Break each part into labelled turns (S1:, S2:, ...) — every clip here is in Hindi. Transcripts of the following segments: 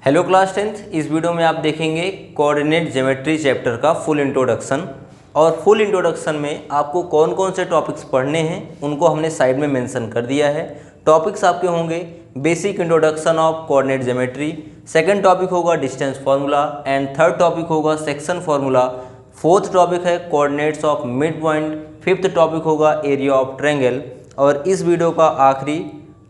S1: Hello class 10th। इस वीडियो में आप देखेंगे कोऑर्डिनेट ज्योमेट्री चैप्टर का फुल इंट्रोडक्शन। और फुल इंट्रोडक्शन में आपको कौन कौन से टॉपिक्स पढ़ने हैं उनको हमने साइड में मेंशन कर दिया है। टॉपिक्स आपके होंगे basic introduction of coordinate geometry, second topic होगा distance formula and third topic होगा सेक्शन फार्मूला, फोर्थ टॉपिक है coordinates of mid point, fifth topic होगा एरिया ऑफ ट्रायंगल और इस वीडियो का आखिरी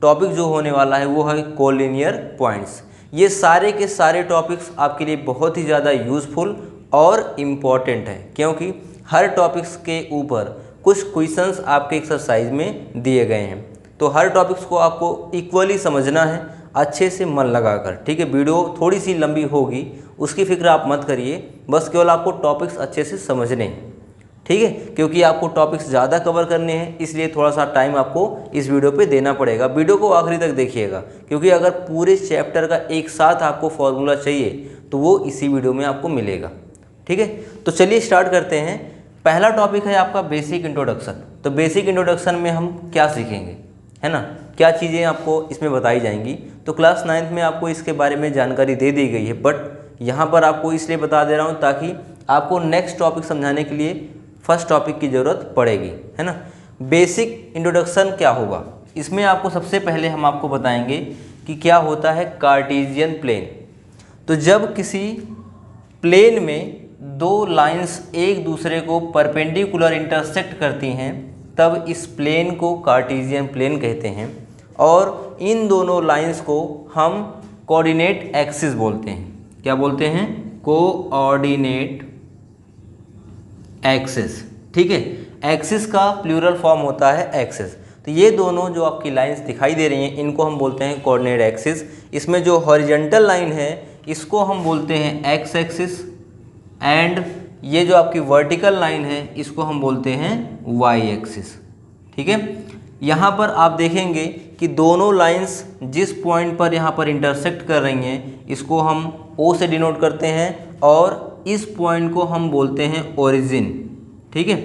S1: टॉपिक जो होने वाला है वो है कोलिनियर पॉइंट्स। ये सारे के सारे टॉपिक्स आपके लिए बहुत ही ज़्यादा यूज़फुल और इम्पॉर्टेंट है क्योंकि हर टॉपिक्स के ऊपर कुछ क्वेश्चंस आपके एक्सरसाइज में दिए गए हैं। तो हर टॉपिक्स को आपको इक्वली समझना है, अच्छे से मन लगाकर। ठीक है, वीडियो थोड़ी सी लंबी होगी, उसकी फिक्र आप मत करिए, बस केवल आपको टॉपिक्स अच्छे से समझने हैं। ठीक है, क्योंकि आपको टॉपिक्स ज़्यादा कवर करने हैं इसलिए थोड़ा सा टाइम आपको इस वीडियो पे देना पड़ेगा। वीडियो को आखिरी तक देखिएगा क्योंकि अगर पूरे चैप्टर का एक साथ आपको फॉर्मूला चाहिए तो वो इसी वीडियो में आपको मिलेगा। ठीक है, तो चलिए स्टार्ट करते हैं। पहला टॉपिक है आपका बेसिक इंट्रोडक्शन। तो बेसिक इंट्रोडक्शन में हम क्या सीखेंगे, है ना, क्या चीज़ें आपको इसमें बताई जाएंगी। तो क्लास 9th में आपको इसके बारे में जानकारी दे दी गई है, बट यहाँ पर आपको इसलिए बता दे रहा हूँ ताकि आपको नेक्स्ट टॉपिक समझाने के लिए फर्स्ट टॉपिक की ज़रूरत पड़ेगी, है ना। बेसिक इंट्रोडक्शन क्या होगा, इसमें आपको सबसे पहले हम आपको बताएंगे कि क्या होता है कार्टेशियन प्लेन। तो जब किसी प्लेन में दो लाइंस एक दूसरे को परपेंडिकुलर इंटरसेक्ट करती हैं तब इस प्लेन को कार्टेशियन प्लेन कहते हैं और इन दोनों लाइंस को हम कोऑर्डिनेट एक्सिस बोलते हैं। क्या बोलते हैं? Coordinate axis. ठीक है, एक्सिस का प्लूरल फॉर्म होता है एक्सिस। तो ये दोनों जो आपकी लाइंस दिखाई दे रही हैं इनको हम बोलते हैं कोऑर्डिनेट एक्सिस। इसमें जो हॉरिजॉन्टल लाइन है इसको हम बोलते हैं एक्स एक्सिस एंड ये जो आपकी वर्टिकल लाइन है इसको हम बोलते हैं वाई एक्सिस। ठीक है, यहाँ पर आप देखेंगे कि दोनों लाइंस जिस पॉइंट पर यहाँ पर इंटरसेक्ट कर रही हैं इसको हम O से डिनोट करते हैं और इस पॉइंट को हम बोलते हैं ओरिजिन। ठीक है,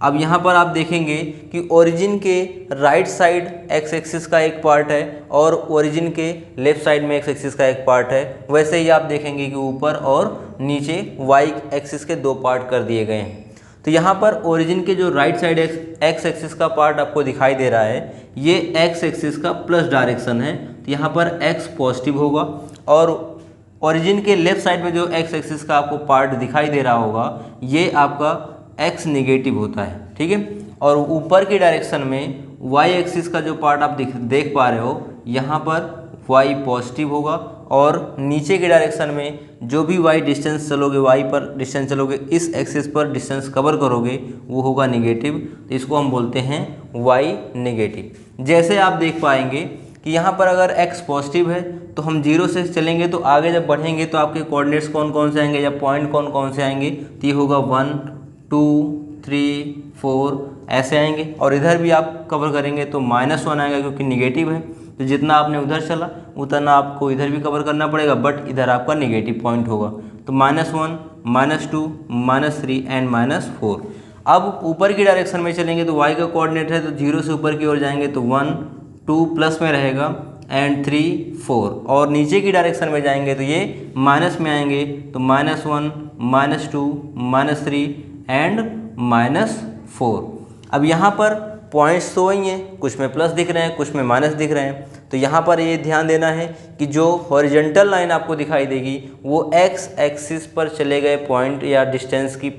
S1: अब यहाँ पर आप देखेंगे कि ओरिजिन के राइट साइड एक्स एक्सिस का एक पार्ट है और ओरिजिन के लेफ्ट साइड में एक्स एक्सिस का एक पार्ट है। वैसे ही आप देखेंगे कि ऊपर और नीचे वाई एक्सिस के दो पार्ट कर दिए गए हैं। तो यहाँ पर ओरिजिन के जो राइट साइड एक्स एक्सिस का पार्ट आपको दिखाई दे रहा है ये एक्स एक्सिस का प्लस डायरेक्शन है, तो यहाँ पर एक्स पॉजिटिव होगा और ओरिजिन के लेफ्ट साइड में जो एक्स एक्सिस का आपको पार्ट दिखाई दे रहा होगा ये आपका एक्स नेगेटिव होता है। ठीक है, और ऊपर की डायरेक्शन में वाई एक्सिस का जो पार्ट आप देख पा रहे हो यहाँ पर वाई पॉजिटिव होगा और नीचे के डायरेक्शन में जो भी वाई डिस्टेंस चलोगे, वाई पर डिस्टेंस चलोगे, इस एक्सिस पर डिस्टेंस कवर करोगे वो होगा नेगेटिव। तो इसको हम बोलते हैं वाई नेगेटिव। जैसे आप देख पाएंगे कि यहाँ पर अगर x पॉजिटिव है तो हम 0 से चलेंगे तो आगे जब बढ़ेंगे तो आपके कोऑर्डिनेट्स कौन कौन से आएंगे या पॉइंट कौन कौन से आएंगे, तो ये होगा 1 2 3 4 ऐसे आएंगे। और इधर भी आप कवर करेंगे तो -1 आएगा क्योंकि निगेटिव है, तो जितना आपने उधर चला उतना आपको इधर भी कवर करना पड़ेगा, बट इधर आपका निगेटिव पॉइंट होगा। तो -1 -2 -3 एंड -4। अब ऊपर की डायरेक्शन में चलेंगे तो y का कोऑर्डिनेट है तो 0 से ऊपर की ओर जाएंगे तो 1 2 प्लस में रहेगा एंड 3 4 और नीचे की डायरेक्शन में जाएंगे तो ये माइनस में आएंगे तो -1 -2 -3 एंड -4। अब यहाँ पर पॉइंट्स तो वही हैं, कुछ में प्लस दिख रहे हैं कुछ में माइनस दिख रहे हैं। तो यहाँ पर ये ध्यान देना है कि जो हॉरिजॉन्टल लाइन आपको दिखाई देगी वो एक्स एक्सिस पर चले गए पॉइंट या डिस्टेंस की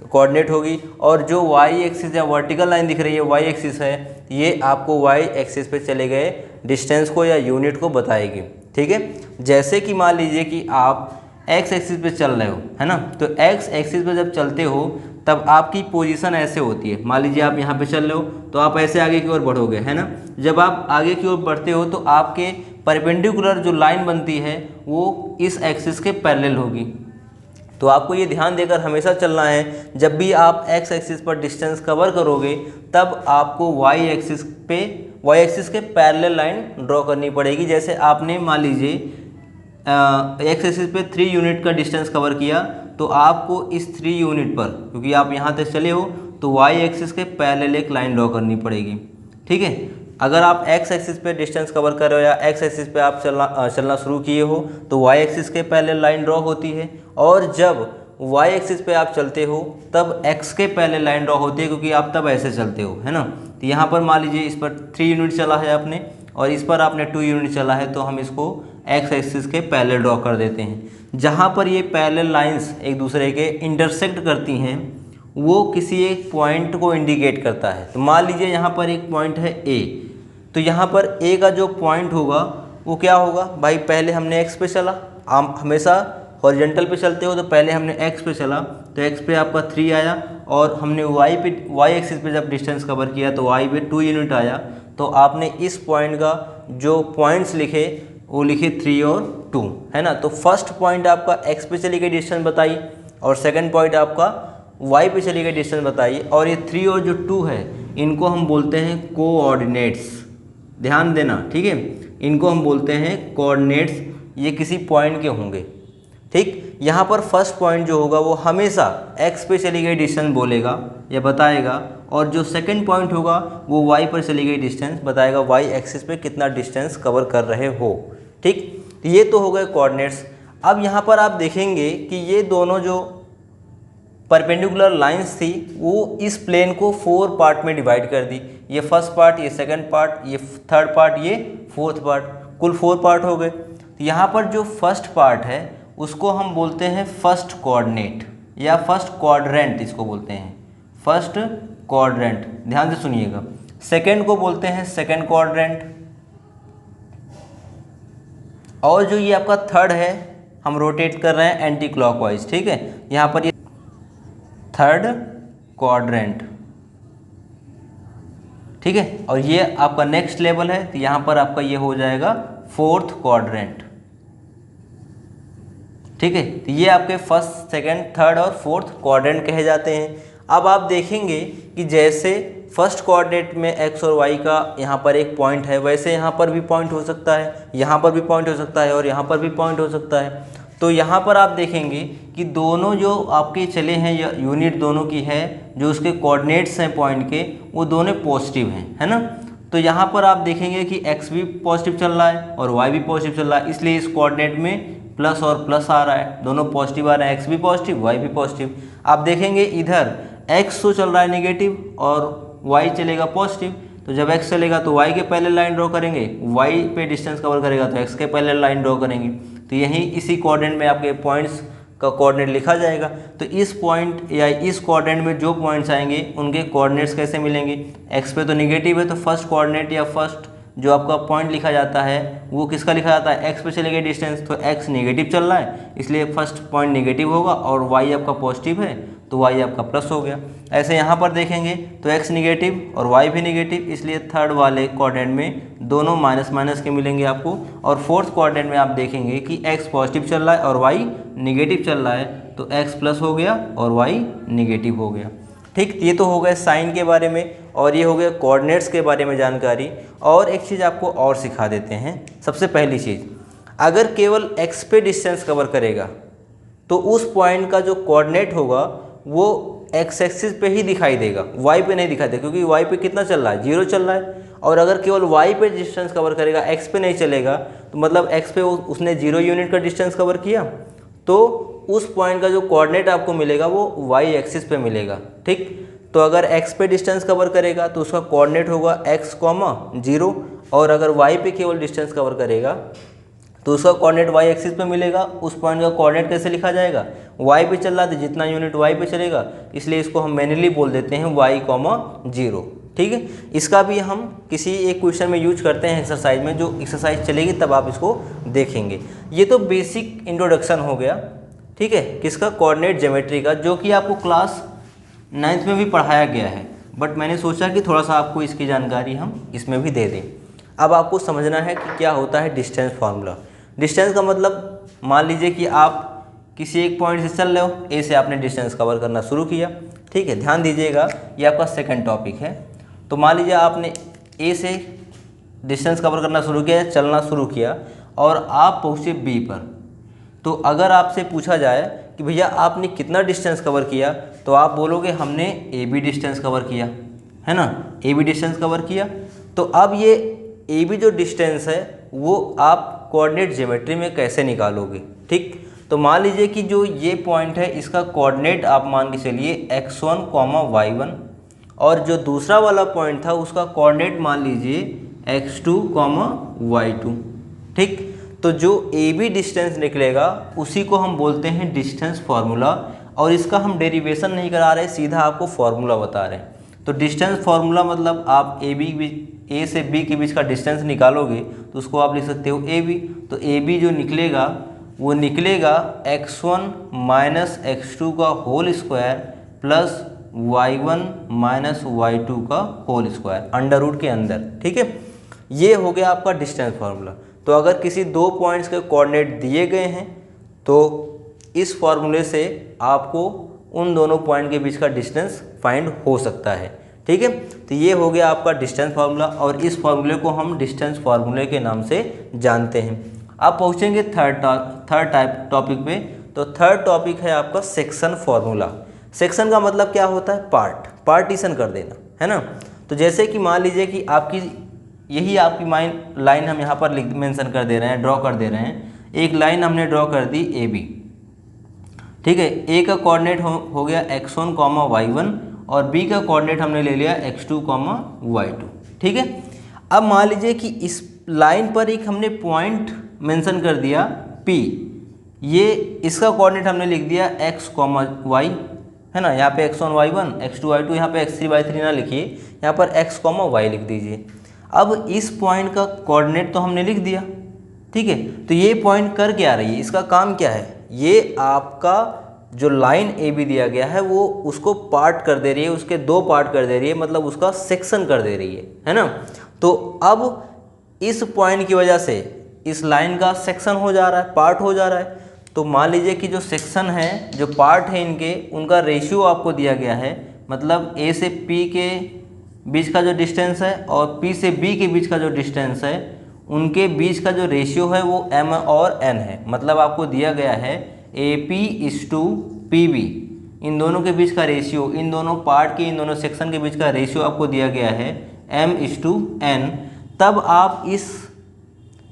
S1: कोऑर्डिनेट होगी और जो वाई एक्सिस या वर्टिकल लाइन दिख रही है वाई एक्सिस है ये आपको वाई एक्सिस पे चले गए डिस्टेंस को या यूनिट को बताएगी। ठीक है, जैसे कि मान लीजिए कि आप एक्स एक्सिस पे चल रहे हो, है ना, तो एक्स एक्सिस पे जब चलते हो तब आपकी पोजीशन ऐसे होती है। मान लीजिए आप यहाँ पे चल रहे हो तो आप ऐसे आगे की ओर बढ़ोगे, है ना। जब आप आगे की ओर बढ़ते हो तो आपके परपेंडिकुलर जो लाइन बनती है वो इस एक्सिस के पैरेलल होगी। तो आपको ये ध्यान देकर हमेशा चलना है, जब भी आप एक्स एक्सिस पर डिस्टेंस कवर करोगे तब आपको वाई एक्सिस के पैरेलल लाइन ड्रॉ करनी पड़ेगी। जैसे आपने मान लीजिए एक्स एक्सिस पे 3 यूनिट का डिस्टेंस कवर किया तो आपको इस 3 यूनिट पर, क्योंकि आप यहाँ तक चले हो, तो वाई एक्सिस के पैरेलल एक लाइन ड्रॉ करनी पड़ेगी। ठीक है, अगर आप एक्स एक्सिस पे डिस्टेंस कवर कर रहे हो या एक्स एक्सिस पे आप चलना शुरू किए हो तो वाई एक्सिस के पैरेलल लाइन ड्रॉ होती है, और जब वाई एक्सिस पे आप चलते हो तब एक्स के पैरेलल लाइन ड्रॉ होती है, क्योंकि आप तब ऐसे चलते हो, है ना। तो यहाँ पर मान लीजिए इस पर 3 यूनिट चला है आपने और इस पर आपने 2 यूनिट चला है, तो हम इसको एक्स एक्सिस के पैरेलल ड्रॉ कर देते हैं। जहाँ पर ये पैरेलल लाइंस एक दूसरे के इंटरसेक्ट करती हैं वो किसी एक पॉइंट को इंडिकेट करता है। तो मान लीजिए यहाँ पर एक पॉइंट है ए, तो यहाँ पर ए का जो पॉइंट होगा वो क्या होगा भाई, पहले हमने एक्स पे चला, आप हमेशा हॉरिजॉन्टल पे चलते हो तो पहले हमने एक्स पे चला तो एक्स पे आपका 3 आया, और हमने वाई एक्सिस पे जब डिस्टेंस कवर किया तो वाई पे 2 यूनिट आया। तो आपने इस पॉइंट का जो पॉइंट्स लिखे वो लिखे 3 और 2, है ना। तो फर्स्ट पॉइंट आपका एक्स पे चली गई डिस्टेंस बताई और सेकंड पॉइंट आपका वाई पे चली गई डिस्टेंस बताई, और ये 3 और जो 2 है इनको हम बोलते हैं कोऑर्डिनेट्स। ध्यान देना, ठीक है, इनको हम बोलते हैं कोऑर्डिनेट्स, ये किसी पॉइंट के होंगे, ठीक। यहाँ पर फर्स्ट पॉइंट जो होगा वो हमेशा एक्स पे चली गई डिस्टेंस बोलेगा या बताएगा, और जो सेकंड पॉइंट होगा वो वाई पर चली गई डिस्टेंस बताएगा, वाई एक्सिस पे कितना डिस्टेंस कवर कर रहे हो, ठीक। ये तो हो गए कोऑर्डिनेट्स। अब यहाँ पर आप देखेंगे कि ये दोनों जो परपेंडिकुलर लाइंस थी वो इस प्लेन को 4 पार्ट में डिवाइड कर दी, ये फर्स्ट पार्ट, ये सेकंड पार्ट, ये थर्ड पार्ट, ये फोर्थ पार्ट, कुल 4 पार्ट हो गए। तो यहाँ पर जो फर्स्ट पार्ट है उसको हम बोलते हैं फर्स्ट कोऑर्डिनेट या फर्स्ट क्वाड्रेंट, इसको बोलते हैं फर्स्ट क्वाड्रेंट, ध्यान से सुनिएगा। सेकंड को बोलते हैं सेकंड क्वाड्रेंट, और जो ये आपका थर्ड है हम रोटेट कर रहे हैं एंटी क्लॉकवाइज, ठीक है, यहाँ पर ये थर्ड क्वाड्रेंट, ठीक है, और ये आपका नेक्स्ट लेवल है तो यहाँ पर आपका ये हो जाएगा फोर्थ क्वाड्रेंट, ठीक है। तो ये आपके फर्स्ट सेकंड थर्ड और फोर्थ क्वाड्रेंट कहे जाते हैं। अब आप देखेंगे कि जैसे फर्स्ट कोऑर्डिनेट में एक्स और वाई का यहाँ पर एक पॉइंट है, वैसे यहाँ पर भी पॉइंट हो सकता है, यहाँ पर भी पॉइंट हो सकता है और यहाँ पर भी पॉइंट हो सकता है। तो यहाँ पर आप देखेंगे कि दोनों जो आपके चले हैं या यूनिट दोनों की है, जो उसके कोऑर्डिनेट्स हैं पॉइंट के, वो दोनों पॉजिटिव हैं, है ना। तो यहाँ पर आप देखेंगे कि एक्स भी पॉजिटिव चल रहा है और वाई भी पॉजिटिव चल रहा है, इसलिए इस कोऑर्डिनेट में प्लस और प्लस आ रहा है, दोनों पॉजिटिव आ रहे हैं, एक्स भी पॉजिटिव वाई भी पॉजिटिव। आप देखेंगे इधर एक्स तो चल रहा है नेगेटिव और वाई चलेगा पॉजिटिव, तो जब एक्स चलेगा तो वाई के पैरेलल लाइन ड्रॉ करेंगे, वाई पे डिस्टेंस कवर करेगा तो एक्स के पैरेलल लाइन ड्रॉ करेंगे। तो यहीं इसी कोऑर्डिनेट में आपके पॉइंट्स का कोऑर्डिनेट लिखा जाएगा। तो इस पॉइंट या इस कोऑर्डिनेट में जो पॉइंट्स आएंगे उनके कोऑर्डिनेट्स कैसे मिलेंगे, एक्स पे तो निगेटिव है तो फर्स्ट कोऑर्डिनेट या फर्स्ट जो आपका पॉइंट लिखा जाता है वो किसका लिखा जाता है, एक्स पे चले गए डिस्टेंस, तो एक्स नेगेटिव चल रहा है इसलिए फर्स्ट पॉइंट नेगेटिव होगा, और वाई आपका पॉजिटिव है तो वाई आपका प्लस हो गया। ऐसे यहाँ पर देखेंगे तो एक्स निगेटिव और वाई भी निगेटिव, इसलिए थर्ड वाले कोऑर्डिनेट में दोनों माइनस माइनस के मिलेंगे आपको, और फोर्थ कोऑर्डिनेट में आप देखेंगे कि एक्स पॉजिटिव चल रहा है और वाई निगेटिव चल रहा है, तो एक्स प्लस हो गया और वाई निगेटिव हो गया, ठीक। ये तो हो गए साइन के बारे में और ये हो गया कोऑर्डिनेट्स के बारे में जानकारी। और एक चीज़ आपको और सिखा देते हैं। सबसे पहली चीज़, अगर केवल एक्स पे डिस्टेंस कवर करेगा तो उस पॉइंट का जो कोऑर्डिनेट होगा वो एक्स एक्सिस पे ही दिखाई देगा, वाई पे नहीं दिखाई देगा, क्योंकि वाई पे कितना चल रहा है, 0 चल रहा है। और अगर केवल वाई पे डिस्टेंस कवर करेगा, एक्स पे नहीं चलेगा, तो मतलब एक्स पे उसने 0 यूनिट का डिस्टेंस कवर किया, तो उस पॉइंट का जो कोऑर्डिनेट आपको मिलेगा वो वाई एक्सिस पे मिलेगा, ठीक। तो अगर एक्स पे डिस्टेंस कवर करेगा तो उसका कोऑर्डिनेट होगा x, 0, और अगर वाई पे केवल डिस्टेंस कवर करेगा तो उसका कोऑर्डिनेट वाई एक्सिस पे मिलेगा। उस पॉइंट का कोऑर्डिनेट कैसे लिखा जाएगा, वाई पे चल रहा है तो जितना यूनिट वाई पे चलेगा, इसलिए इसको हम मैन्युअली बोल देते हैं y, 0, ठीक है। इसका भी हम किसी एक क्वेश्चन में यूज करते हैं एक्सरसाइज में, जो एक्सरसाइज चलेगी तब आप इसको देखेंगे। ये तो बेसिक इंट्रोडक्शन हो गया, ठीक है, किसका, कोऑर्डिनेट ज्योमेट्री का, जो कि आपको क्लास 9th में भी पढ़ाया गया है, बट मैंने सोचा कि थोड़ा सा आपको इसकी जानकारी हम इसमें भी दे दें। अब आपको समझना है कि क्या होता है डिस्टेंस फार्मूला। डिस्टेंस का मतलब, मान लीजिए कि आप किसी एक पॉइंट से चल रहे हो, ए से आपने डिस्टेंस कवर करना शुरू किया, ठीक है। ध्यान दीजिएगा, ये आपका सेकंड टॉपिक है। तो मान लीजिए आपने ए से डिस्टेंस कवर करना शुरू किया, चलना शुरू किया, और आप पहुँचे बी पर। तो अगर आपसे पूछा जाए कि भैया आपने कितना डिस्टेंस कवर किया, तो आप बोलोगे हमने ए बी डिस्टेंस कवर किया, है ना, ए बी डिस्टेंस कवर किया। तो अब ये ए बी जो डिस्टेंस है वो आप कोऑर्डिनेट ज्योमेट्री में कैसे निकालोगे, ठीक। तो मान लीजिए कि जो ये पॉइंट है इसका कोऑर्डिनेट आप मान के चलिए x1, y1, और जो दूसरा वाला पॉइंट था उसका कोऑर्डिनेट मान लीजिए x2, y2, ठीक। तो जो ए बी डिस्टेंस निकलेगा उसी को हम बोलते हैं डिस्टेंस फार्मूला, और इसका हम डेरिवेशन नहीं करा रहे, सीधा आपको फार्मूला बता रहे हैं। तो डिस्टेंस फार्मूला मतलब आप ए से बी के बीच का डिस्टेंस निकालोगे तो उसको आप लिख सकते हो ए बी। तो ए बी जो निकलेगा वो निकलेगा x1 माइनस x2 का whole square plus y1 minus y2 का होल स्क्वायर अंडर रूट के अंदर, ठीक है। ये हो गया आपका डिस्टेंस फार्मूला। तो अगर किसी दो पॉइंट्स के कोऑर्डिनेट दिए गए हैं तो इस फार्मूले से आपको उन दोनों पॉइंट के बीच का डिस्टेंस फाइंड हो सकता है, ठीक है। तो ये हो गया आपका डिस्टेंस फार्मूला, और इस फार्मूले को हम डिस्टेंस फार्मूले के नाम से जानते हैं। आप पहुँचेंगे थर्ड टॉपिक पे। तो थर्ड टॉपिक है आपका सेक्शन फार्मूला। सेक्शन का मतलब क्या होता है, पार्टीशन कर देना, है ना। तो जैसे कि मान लीजिए कि यही आपकी लाइन हम यहाँ पर मेंशन कर दे रहे हैं, ड्रॉ कर दे रहे हैं। एक लाइन हमने ड्रॉ कर दी ए बी, ठीक है। ए का कोऑर्डिनेट हो गया x1, y1, और बी का कोऑर्डिनेट हमने ले लिया x2, y2, ठीक है। अब मान लीजिए कि इस लाइन पर एक हमने पॉइंट मेंशन कर दिया P, ये इसका कोऑर्डिनेट हमने लिख दिया x, y, है ना। यहाँ पे x1, y1, x2, y2, यहाँ पे x3, y3 ना लिखिए, यहाँ पर x, y लिख दीजिए। अब इस पॉइंट का कोऑर्डिनेट तो हमने लिख दिया, ठीक है। तो ये पॉइंट कर क्या रही है, इसका काम क्या है, ये आपका जो लाइन ए बी दिया गया है वो उसको पार्ट कर दे रही है, उसके दो पार्ट कर दे रही है, मतलब उसका सेक्शन कर दे रही है ना। तो अब इस पॉइंट की वजह से इस लाइन का सेक्शन हो जा रहा है, पार्ट हो जा रहा है। तो मान लीजिए कि जो सेक्शन है, जो पार्ट है इनके, उनका रेशियो आपको दिया गया है, मतलब ए से पी के बीच का जो डिस्टेंस है और पी से बी के बीच का जो डिस्टेंस है, उनके बीच का जो रेशियो है वो m और n है। मतलब आपको दिया गया है AP/PB, इन दोनों के बीच का रेशियो, इन दोनों पार्ट के, इन दोनों सेक्शन के बीच का रेशियो आपको दिया गया है m/n। तब आप इस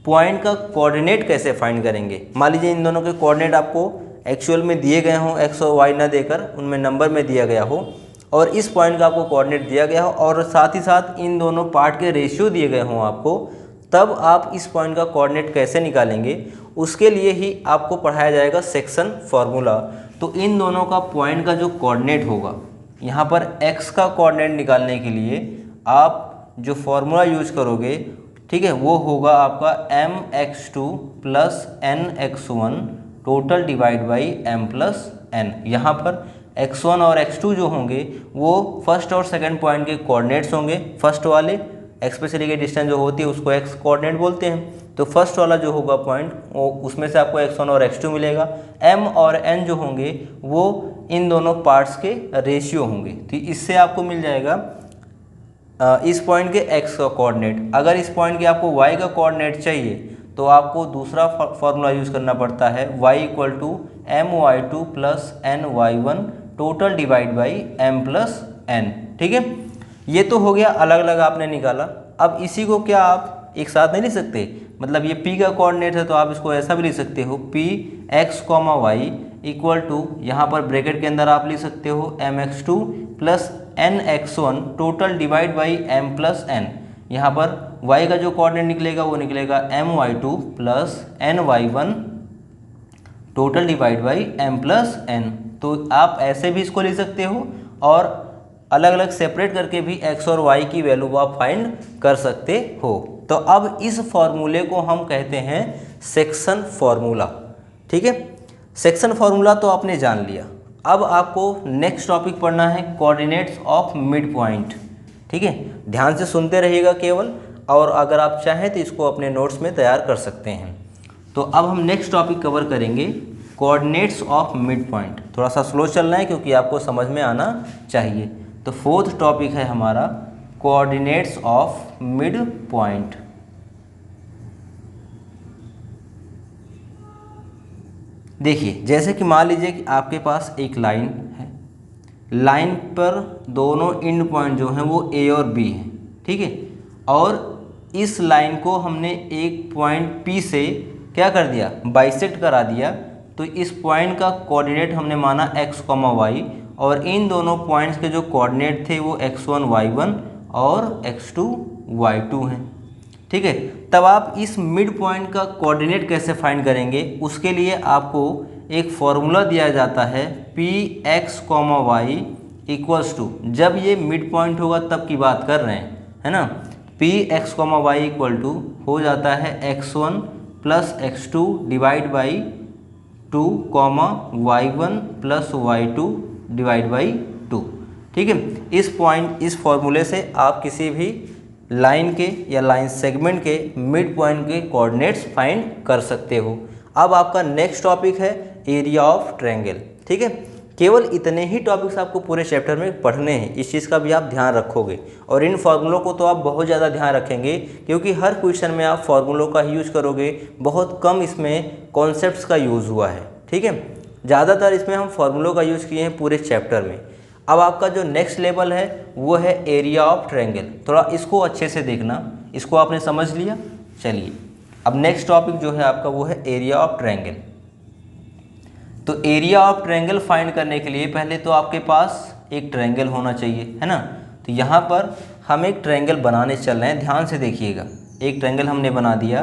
S1: पॉइंट का कोऑर्डिनेट कैसे फाइंड करेंगे। मान लीजिए इन दोनों के कोऑर्डिनेट आपको एक्चुअल में दिए गए हों, x और y ना देकर उनमें नंबर में दिया गया हो, और इस पॉइंट का आपको कोऑर्डिनेट दिया गया हो, और साथ ही साथ इन दोनों पार्ट के रेशियो दिए गए हों आपको, तब आप इस पॉइंट का कोऑर्डिनेट कैसे निकालेंगे, उसके लिए ही आपको पढ़ाया जाएगा सेक्शन फार्मूला। तो इन दोनों का पॉइंट का जो कोऑर्डिनेट होगा, यहाँ पर x का कोऑर्डिनेट निकालने के लिए आप जो फार्मूला यूज करोगे, ठीक है, वो होगा आपका mx2 plus nx1 total divide by m plus n। यहाँ पर x1 और x2 जो होंगे वो फर्स्ट और सेकंड पॉइंट के कोऑर्डिनेट्स होंगे। फर्स्ट वाले x पे से लेके डिस्टेंस जो होती है उसको x कोऑर्डिनेट बोलते हैं। तो फर्स्ट वाला जो होगा पॉइंट वो उसमें से आपको x1 और x2 मिलेगा। m और n जो होंगे वो इन दोनों पार्ट्स के रेशियो होंगे। तो इससे आपको मिल जाएगा इस पॉइंट के x का कोऑर्डिनेट। अगर इस पॉइंट के आपको y का कोऑर्डिनेट चाहिए तो आपको दूसरा फार्मूला यूज़ करना पड़ता है, y equal to my2 plus ny1 total divide by m plus n, ठीक है। ये तो हो गया अलग अलग आपने निकाला। अब इसी को क्या आप एक साथ नहीं लिख सकते, मतलब ये p का कोऑर्डिनेट है तो आप इसको ऐसा भी लिख सकते हो, p x, y equal to, यहाँ पर ब्रैकेट के अंदर आप लिख सकते हो mx2 plus nx1 total divide by m plus n। यहाँ पर y का जो कोऑर्डिनेट निकलेगा वो निकलेगा my2 plus ny1 total divide by m plus n। तो आप ऐसे भी इसको लिख सकते हो और अलग अलग सेपरेट करके भी x और y की वैल्यू आप फाइंड कर सकते हो। तो अब इस फॉर्मूले को हम कहते हैं सेक्शन फार्मूला, ठीक है। सेक्शन फार्मूला तो आपने जान लिया। अब आपको नेक्स्ट टॉपिक पढ़ना है कोऑर्डिनेट्स ऑफ मिड पॉइंट, ठीक है। ध्यान से सुनते रहिएगा केवल, और अगर आप चाहें तो इसको अपने नोट्स में तैयार कर सकते हैं। तो अब हम नेक्स्ट टॉपिक कवर करेंगे कोऑर्डिनेट्स ऑफ मिड पॉइंट। थोड़ा सा स्लो चलना है क्योंकि आपको समझ में आना चाहिए। तो फोर्थ टॉपिक है हमारा कोऑर्डिनेट्स ऑफ मिड पॉइंट। देखिए, जैसे कि मान लीजिए कि आपके पास एक लाइन है, लाइन पर दोनों एंड पॉइंट जो हैं वो ए और बी हैं, ठीक है। और इस लाइन को हमने एक पॉइंट P से क्या कर दिया, बाइसेक्ट करा दिया। तो इस पॉइंट का कोऑर्डिनेट हमने माना x, y और इन दोनों पॉइंट्स के जो कोऑर्डिनेट थे वो x1, y1 और x2, y2 हैं। ठीक है, तब आप इस मिड पॉइंट का कोऑर्डिनेट कैसे फाइंड करेंगे, उसके लिए आपको एक फॉर्मूला दिया जाता है px, y इक्वल्स टू, जब ये मिड पॉइंट होगा तब की बात कर रहे हैं, है ना। px, y इक्वल टू हो जाता है x1 plus x2 divide by 2, y1 plus y2 divide by 2। ठीक है, इस फॉर्मूले से आप किसी भी लाइन के या लाइन सेगमेंट के मिड पॉइंट के कोऑर्डिनेट्स फाइंड कर सकते हो। अब आपका नेक्स्ट टॉपिक है एरिया ऑफ ट्रायंगल। ठीक है, केवल इतने ही टॉपिक्स आपको पूरे चैप्टर में पढ़ने हैं, इस चीज़ का भी आप ध्यान रखोगे। और इन फार्मूलों को तो आप बहुत ज़्यादा ध्यान रखेंगे क्योंकि हर क्वेश्चन में आप फार्मूलों का यूज करोगे, बहुत कम इसमें कॉन्सेप्ट्स का यूज़ हुआ है। ठीक है, ज़्यादातर इसमें हम फार्मूलों का यूज़ किए हैं पूरे चैप्टर में। अब आपका जो नेक्स्ट लेवल है वो है एरिया ऑफ ट्रायंगल। थोड़ा इसको अच्छे से देखना, इसको आपने समझ लिया। चलिए, अब नेक्स्ट टॉपिक जो है आपका वो है एरिया ऑफ ट्रायंगल। तो एरिया ऑफ ट्रायंगल फाइंड करने के लिए पहले तो आपके पास एक ट्रायंगल होना चाहिए, है ना। तो यहाँ पर हम एक ट्रायंगल बनाने चल रहे हैं, ध्यान से देखिएगा। एक ट्रायंगल हमने बना दिया,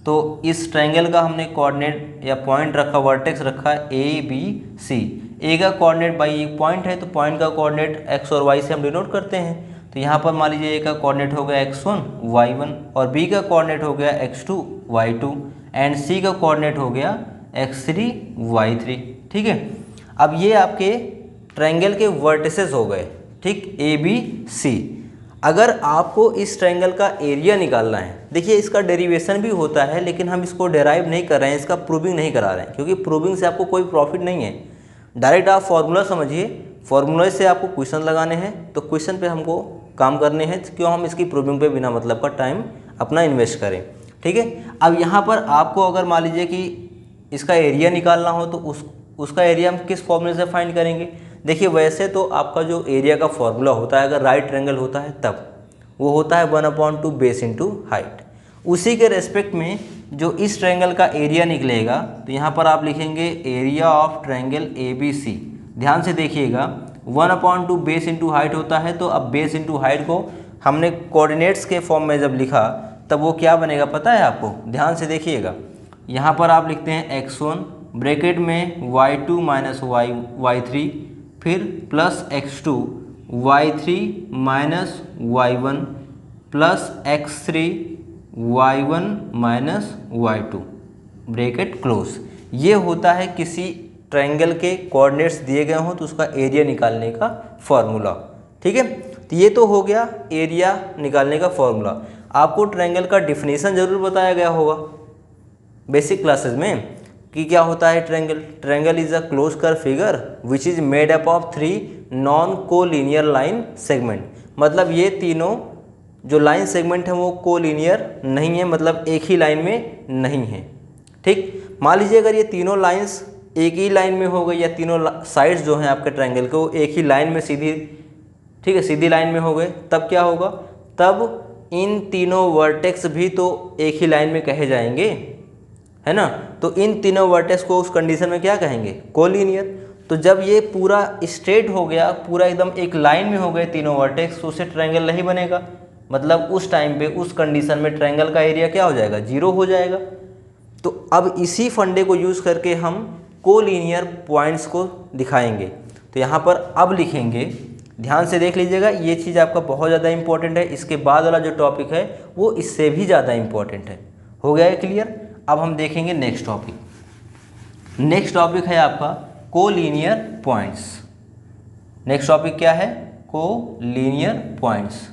S1: तो इस ट्रायंगल का हमने कोऑर्डिनेट या पॉइंट रखा, वर्टेक्स रखा ABC। ए का कोऑर्डिनेट बाई एक पॉइंट है, तो पॉइंट का कोऑर्डिनेट x और y से हम डिनोट करते हैं। तो यहाँ पर मान लीजिए ए का कोऑर्डिनेट हो गया x1, y1 और बी का कोऑर्डिनेट हो गया x2, y2 एंड सी का कोऑर्डिनेट हो गया x3, y3। ठीक है, अब ये आपके ट्रायंगल के वर्टिसेस हो गए। ठीक, ABC। अगर आपको इस ट्रायंगल का एरिया निकालना है, देखिए इसका डेरिवेशन भी होता है लेकिन हम इसको डेराइव नहीं कर रहे हैं, इसका प्रूविंग नहीं करा रहे हैं क्योंकि प्रूविंग से आपको कोई प्रॉफिट नहीं है। डायरेक्ट आप फॉर्मूला समझिए, फॉर्मूले से आपको क्वेश्चन लगाने हैं, तो क्वेश्चन पे हमको काम करने हैं, क्यों हम इसकी प्रूविंग पे बिना मतलब का टाइम अपना इन्वेस्ट करें। ठीक है, अब यहाँ पर आपको अगर मान लीजिए कि इसका एरिया निकालना हो तो उसका एरिया हम किस फॉर्मूले से फाइंड करेंगे। देखिए वैसे तो आपका जो एरिया का फॉर्मूला होता है, अगर राइट ट्रायंगल होता है तब वो होता है 1/2 बेस इंटू हाइट। उसी के रेस्पेक्ट में जो इस ट्रायंगल का एरिया निकलेगा, तो यहाँ पर आप लिखेंगे एरिया ऑफ ट्रायंगल ABC। ध्यान से देखिएगा, 1/2 बेस इंटू हाइट होता है, तो अब बेस इंटू हाइट को हमने कोऑर्डिनेट्स के फॉर्म में जब लिखा तब वो क्या बनेगा पता है आपको। ध्यान से देखिएगा, यहाँ पर आप लिखते हैं x1 ब्रैकेट में y2 माइनस y3 फिर plus x2 y3 minus y1 plus x3 y1 minus y2 bracket close. ये होता है किसी ट्रायंगल के कोऑर्डिनेट्स दिए गए हों तो उसका एरिया निकालने का फॉर्मूला। ठीक है, तो ये तो हो गया एरिया निकालने का फॉर्मूला। आपको ट्रायंगल का डिफिनीशन जरूर बताया गया होगा बेसिक क्लासेस में कि क्या होता है triangle. Triangle is a close curve figure which is made up of 3 non collinear line segment. मतलब ये तीनों जो लाइन सेगमेंट है वो कोलिनियर नहीं है, मतलब एक ही लाइन में नहीं है। ठीक, मान लीजिए अगर ये तीनों लाइंस एक ही लाइन में हो गई या तीनों साइड्स जो हैं आपके ट्रायंगल के वो एक ही लाइन में सीधी, ठीक है, सीधी लाइन में हो गए, तब क्या होगा, तब इन तीनों वर्टेक्स भी तो एक ही लाइन में कहे जाएंगे, है ना। तो इन तीनों वर्टेक्स को उस कंडीशन में क्या कहेंगे, कोलिनियर। तो जब ये पूरा स्ट्रेट हो गया, पूरा एकदम एक लाइन में हो गए तीनों वर्टेक्स, तो उससे ट्रायंगल नहीं बनेगा। मतलब उस टाइम पे उस कंडीशन में ट्रायंगल का एरिया क्या हो जाएगा, 0 हो जाएगा। तो अब इसी फंडे को यूज़ करके हम कोलिनियर पॉइंट्स को दिखाएंगे। तो यहाँ पर अब लिखेंगे, ध्यान से देख लीजिएगा, ये चीज़ आपका बहुत ज़्यादा इंपॉर्टेंट है। इसके बाद वाला जो टॉपिक है वो इससे भी ज़्यादा इंपॉर्टेंट है। हो गया है क्लियर। अब हम देखेंगे नेक्स्ट टॉपिक। नेक्स्ट टॉपिक है आपका कोलिनियर पॉइंट्स। नेक्स्ट टॉपिक क्या है, कोलिनियर पॉइंट्स।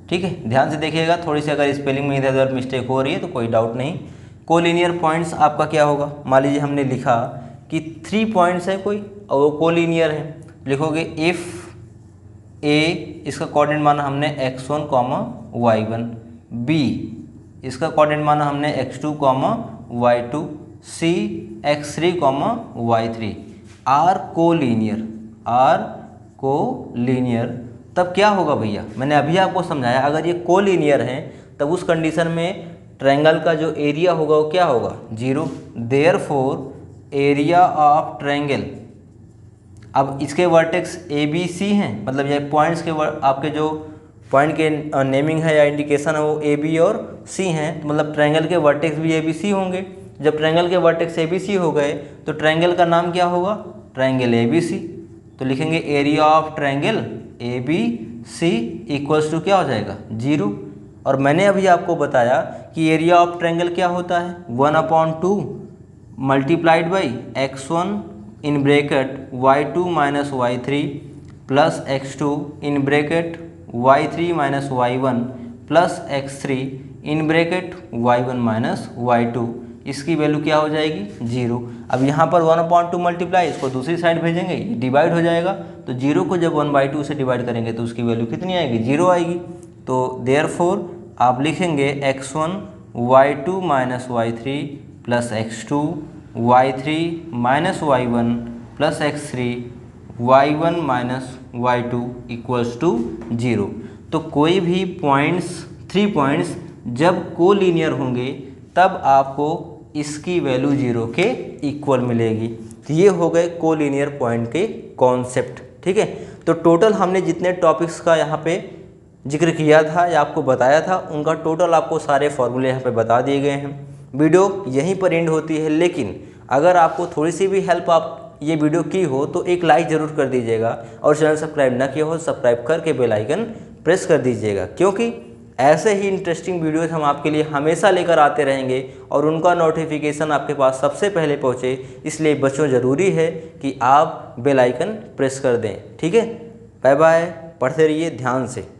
S1: ठीक है, ध्यान से देखिएगा, थोड़ी सी अगर स्पेलिंग में इधर उधर मिस्टेक हो रही है तो कोई डाउट नहीं। कोलिनियर पॉइंट्स आपका क्या होगा, मान लीजिए हमने लिखा कि 3 पॉइंट्स हैं कोई और वो कोलिनियर है, लिखोगे इफ़ ए, इसका कोऑर्डिनेट माना हमने x1, y1, b इसका कोऑर्डिनेट माना हमने x2, y2, c x3, y3 are collinear, तब क्या होगा भैया, मैंने अभी आपको समझाया, अगर ये कोलिनियर हैं तब उस कंडीशन में ट्रायंगल का जो एरिया होगा वो क्या होगा, 0। देयरफॉर एरिया ऑफ ट्रायंगल, अब इसके वर्टेक्स ए बी सी हैं, मतलब ये पॉइंट्स के आपके जो पॉइंट के नेमिंग है या इंडिकेशन है वो ए बी और सी हैं, तो मतलब ट्रायंगल के वर्टेक्स भी ए बी सी होंगे। जब ट्रायंगल के वर्टेक्स ए बी सी हो गए तो ट्रायंगल का नाम क्या होगा, ट्रायंगल ए बी सी। तो लिखेंगे area of triangle A B C equals to क्या हो जाएगा, 0। और मैंने अभी आपको बताया कि एरिया ऑफ ट्रायंगल क्या होता है, 1/2 multiplied by x1 in bracket y2 minus y3 plus x2 in bracket y3 minus y1 plus x3 in bracket y1 minus y2, इसकी वैल्यू क्या हो जाएगी, 0। अब यहाँ पर 1/2 मल्टीप्लाई, इसको दूसरी साइड भेजेंगे, ये डिवाइड हो जाएगा, तो 0 को जब 1/2 से डिवाइड करेंगे तो उसकी वैल्यू कितनी आएगी, 0 आएगी। तो देयरफॉर आप लिखेंगे x1 y2 minus y3 plus x2 y3 minus y1 plus x3 y1 minus y2 equals to 0। तो कोई भी पॉइंट्स 3 पॉइंट्स जब कोलिनियर होंगे तब आपको इसकी वैल्यू 0 के इक्वल मिलेगी। तो ये हो गए कोलिनियर पॉइंट के कॉन्सेप्ट, ठीक है। तो टोटल हमने जितने टॉपिक्स का यहाँ पे जिक्र किया था या आपको बताया था, उनका टोटल आपको सारे फॉर्मूले यहाँ पे बता दिए गए हैं। वीडियो यहीं पर एंड होती है, लेकिन अगर आपको थोड़ी सी भी हेल्प आप ये वीडियो की हो तो एक लाइक ज़रूर कर दीजिएगा, और चैनल सब्सक्राइब ना किया हो सब्सक्राइब करके बेल आइकन प्रेस कर दीजिएगा, क्योंकि ऐसे ही इंटरेस्टिंग वीडियोस हम आपके लिए हमेशा लेकर आते रहेंगे और उनका नोटिफिकेशन आपके पास सबसे पहले पहुंचे। इसलिए बच्चों ज़रूरी है कि आप बेल आइकन प्रेस कर दें, ठीक है। बाय बाय, पढ़ते रहिए ध्यान से।